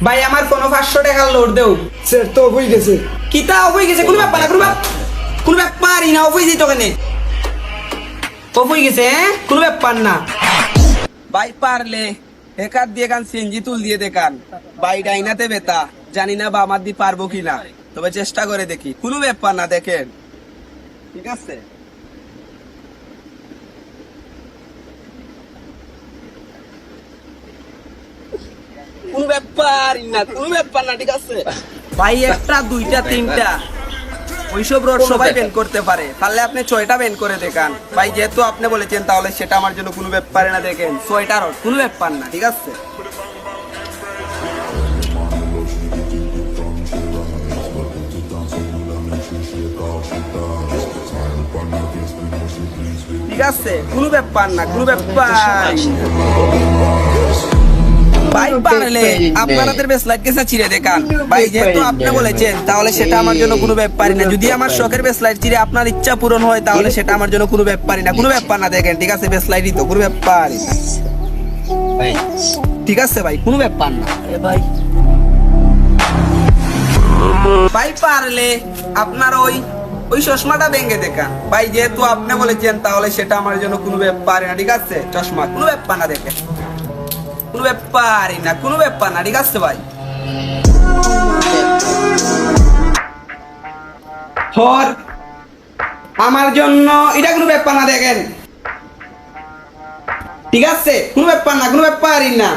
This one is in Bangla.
ভাই আমার কোনো 500 টাকার লোড দেও। স্যার তো হয়ে গেছে। কিতা অফ হয়ে গেছে? কোনো ব্যাপার না, কোনো ব্যাপারই না, অফ হয়ে যেত কেন? অফ হয়ে গেছে, হ্যাঁ কোনো ব্যাপার না। ভাই পারলে একার দিয়ে গান সিএনজি তুল দিয়ে দেখান। ভাই ডাইনাতে বেতা, জানি না বা আমার দিয়ে পারবো কিনা, তবে চেষ্টা করে দেখি। কোনো ব্যাপার না, দেখেন ঠিক আছে। কোনো ব্যাপারই না, কোনো ব্যাপার না, ঠিক আছে ভাই। একটা দুইটা তিনটা ওইসব রড সবাই বেন করতে পারে, তাহলে আপনি 6টা বেন করে দেখান ভাই। যেহেতু আপনি বলেছেন তাহলে সেটা আমার জন্য কোনো ব্যাপারে না। দেখেন 6টা রড, কোনো ব্যাপার না, ঠিক আছে। ঠিক আছে, কোনো ব্যাপার না, কোনো ব্যাপার। ভাই পারলে আপনাদের বেসলাইট কেসা চিরে দেখান ভাই। যেহেতু আপনি বলেছেন তাহলে সেটা আমার জন্য কোনো ব্যাপারই না। যদি আমার শখের বেসলাইট চিরে আপনার ইচ্ছা পূরণ হয় তাহলে সেটা আমার জন্য কোনো ব্যাপারই না, কোনো ব্যাপার না। দেখেন ঠিক আছে, বেসলাইটই তো, কোনো ব্যাপারই না, ঠিক আছে ভাই, কোনো ব্যাপার না। ভাই ভাই পারলে আপনার ওই ওই চশমাটা ভেঙে দেখান ভাই। যেহেতু আপনি বলেছেন তাহলে সেটা আমার জন্য কোনো ব্যাপারই না, ঠিক আছে। চশমা কোনো ব্যাপার না, দেখেন কোনো ব্যাপারই না, কোনো ব্যাপার না, ঠিক আছে ভাই। হর আমার জন্য এটা কোনো ব্যাপার না, দেখেন ঠিক আছে, কোনো ব্যাপার না, কোনো ব্যাপারই না।